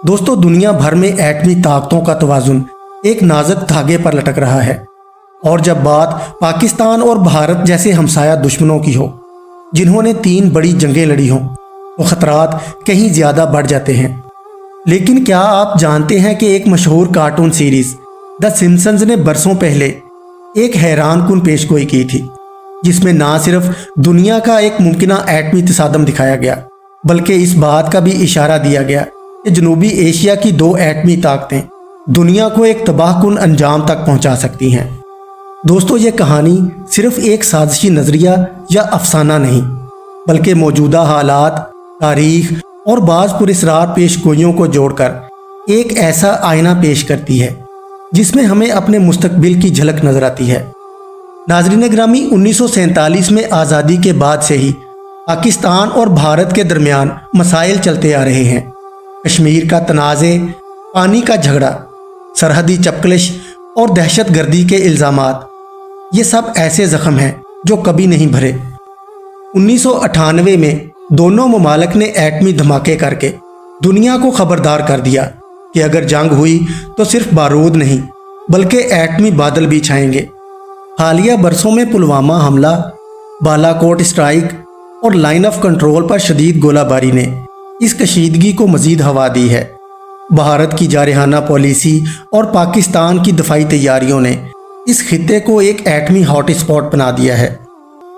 दोस्तों, दुनिया भर में एटमी ताकतों का तवाजुन एक नाजुक धागे पर लटक रहा है। और जब बात पाकिस्तान और भारत जैसे हमसाया दुश्मनों की हो, जिन्होंने 3 बड़ी जंगें लड़ी हों, तो खतरात कहीं ज़्यादा बढ़ जाते हैं। लेकिन क्या आप जानते हैं कि एक मशहूर कार्टून सीरीज़ द सिम्पसन्स ने बरसों पहले एक हैरानकुन पेशगोई की थी, जिसमें ना सिर्फ दुनिया का एक मुमकिना एटमी तसादम दिखाया गया, बल्कि इस बात का भी इशारा दिया गया कि जनूबी एशिया की 2 एटमी ताकतें दुनिया को एक तबाहकुन अंजाम तक पहुंचा सकती हैं। दोस्तों, ये कहानी सिर्फ एक साजिशी नज़रिया या अफसाना नहीं, बल्कि मौजूदा हालात, तारीख और बाज़ पुरस्रार पेशगोइयों को जोड़कर एक ऐसा आईना पेश करती है जिसमें हमें अपने मुस्तकबिल की झलक नजर आती है। नाज़रीन ग्रामी, 1947 में आज़ादी के बाद से ही पाकिस्तान और भारत के दरमियान मसाइल चलते आ रहे हैं। कश्मीर का तनाज़े, पानी का झगड़ा, सरहदी चपकलिश और दहशतगर्दी के इल्ज़ामात, ये सब ऐसे ज़ख्म हैं जो कभी नहीं भरे। 1998 में दोनों ममालिक ने एटमी धमाके करके दुनिया को खबरदार कर दिया कि अगर जंग हुई तो सिर्फ बारूद नहीं, बल्कि एटमी बादल भी छाएंगे। हालिया बरसों में पुलवामा हमला, बालाकोट स्ट्राइक और लाइन ऑफ कंट्रोल पर शदीद गोलाबारी ने इस कशीदगी को मज़ीद हवा दी है। भारत की जारहाना पॉलिसी और पाकिस्तान की दफाई तैयारियों ने इस खित्ते को एक एटमी हॉट स्पॉट बना दिया है।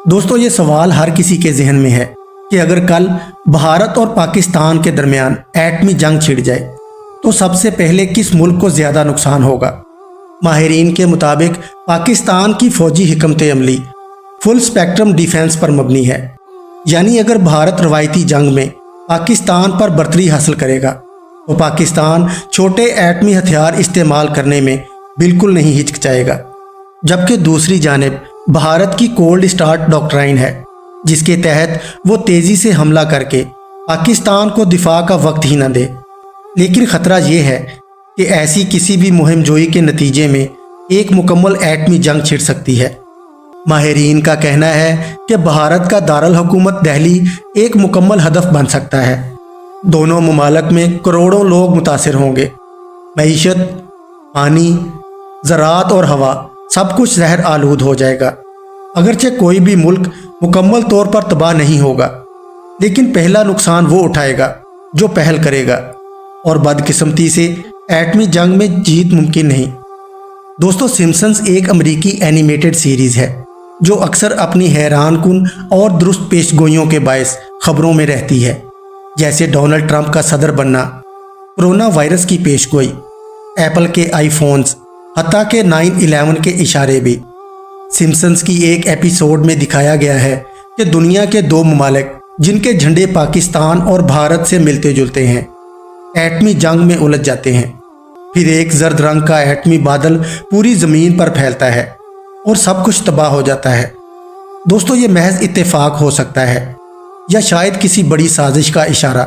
दोस्तों, ये सवाल हर किसी के जहन में है कि अगर कल भारत और पाकिस्तान के दरमियान एटमी जंग छिड़ जाए तो सबसे पहले किस मुल्क को ज़्यादा नुकसान होगा। माहिरीन के मुताबिक पाकिस्तान की फ़ौजी हिकमत अमली फुल स्पेक्ट्रम डिफेंस पर मबनी है, यानी अगर भारत रवायती जंग में पाकिस्तान पर बर्तरी हासिल करेगा तो पाकिस्तान छोटे एटमी हथियार इस्तेमाल करने में बिल्कुल नहीं हिचकिचाएगा। जबकि दूसरी जानिब भारत की कोल्ड स्टार्ट डॉक्ट्राइन है, जिसके तहत वो तेज़ी से हमला करके पाकिस्तान को दिफा का वक्त ही न दे। लेकिन ख़तरा ये है कि ऐसी किसी भी मुहिम जोई के नतीजे में एक मुकम्मल एटमी जंग छिड़ सकती है। माहिरीन का कहना है कि भारत का दारुल हुकूमत दिल्ली एक मुकम्मल हदफ बन सकता है। दोनों ममालिक में करोड़ों लोग मुतासिर होंगे। मईशत, पानी, ज़राअत और हवा सब कुछ जहर आलूद हो जाएगा। अगरचे कोई भी मुल्क मुकम्मल तौर पर तबाह नहीं होगा, लेकिन पहला नुकसान वो उठाएगा जो पहल करेगा, और बदकिस्मती से एटमी जंग में जीत मुमकिन नहीं। दोस्तों, सिम्पसन्स एक अमरीकी एनिमेटेड सीरीज़ है जो अक्सर अपनी हैरानकुन और दुरुस्त पेशगोइयों के बायस खबरों में रहती है, जैसे डोनाल्ड ट्रंप का सदर बनना, कोरोना वायरस की पेशगोई, एप्पल के आईफोन्स, हत्ता के 9/11 के इशारे भी। सिम्पसन्स की एक एपिसोड में दिखाया गया है कि दुनिया के 2 ममालिक जिनके झंडे पाकिस्तान और भारत से मिलते जुलते हैं, एटमी जंग में उलझ जाते हैं। फिर एक जर्द रंग का एटमी बादल पूरी ज़मीन पर फैलता है और सब कुछ तबाह हो जाता है। दोस्तों, ये महज इत्तेफाक हो सकता है या शायद किसी बड़ी साजिश का इशारा।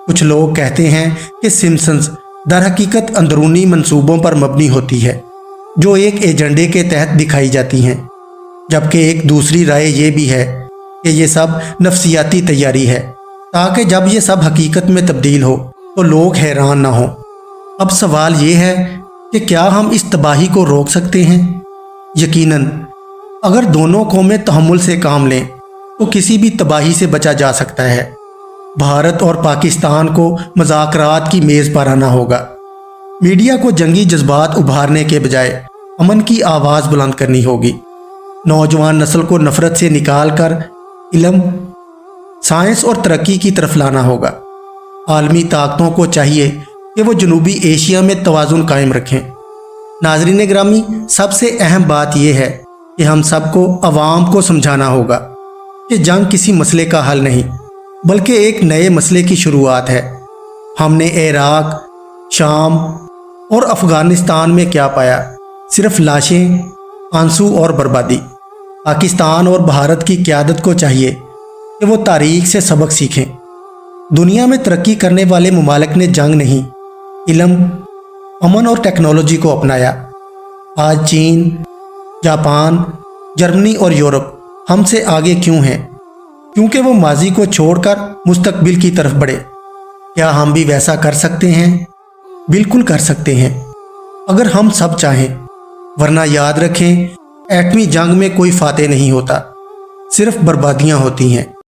कुछ लोग कहते हैं कि सिम्पसन्स दर हकीकत अंदरूनी मंसूबों पर मबनी होती है जो एक एजेंडे के तहत दिखाई जाती हैं, जबकि एक दूसरी राय ये भी है कि ये सब नफसियाती तैयारी है ताकि जब ये सब हकीकत में तब्दील हो तो लोग हैरान ना हों। अब सवाल ये है कि क्या हम इस तबाही को रोक सकते हैं? यकीनन अगर दोनों कौमें तहम्मुल से काम लें तो किसी भी तबाही से बचा जा सकता है। भारत और पाकिस्तान को मुज़ाकरात की मेज़ पर आना होगा। मीडिया को जंगी जज्बात उभारने के बजाय अमन की आवाज़ बुलंद करनी होगी। नौजवान नस्ल को नफ़रत से निकाल कर इल्म, साइंस और तरक्की की तरफ लाना होगा। आलमी ताकतों को चाहिए कि वो जनूबी एशिया में तवाज़ुन कायम रखें। नाज़रीन ग्रामी, सबसे अहम बात यह है कि हम सबको अवाम को समझाना होगा कि जंग किसी मसले का हल नहीं, बल्कि एक नए मसले की शुरुआत है। हमने इराक, शाम और अफ़गानिस्तान में क्या पाया? सिर्फ लाशें, आंसू और बर्बादी। पाकिस्तान और भारत की क़यादत को चाहिए कि वो तारीख से सबक सीखें। दुनिया में तरक्की करने वाले ममालिक ने जंग नहीं, इल्म, अमन और टेक्नोलॉजी को अपनाया। आज चीन, जापान, जर्मनी और यूरोप हमसे आगे क्यों हैं? क्योंकि वो माजी को छोड़कर मुस्तकबिल की तरफ बढ़े। क्या हम भी वैसा कर सकते हैं? बिल्कुल कर सकते हैं, अगर हम सब चाहें। वरना याद रखें, एटमी जंग में कोई फातेह नहीं होता, सिर्फ बर्बादियां होती हैं।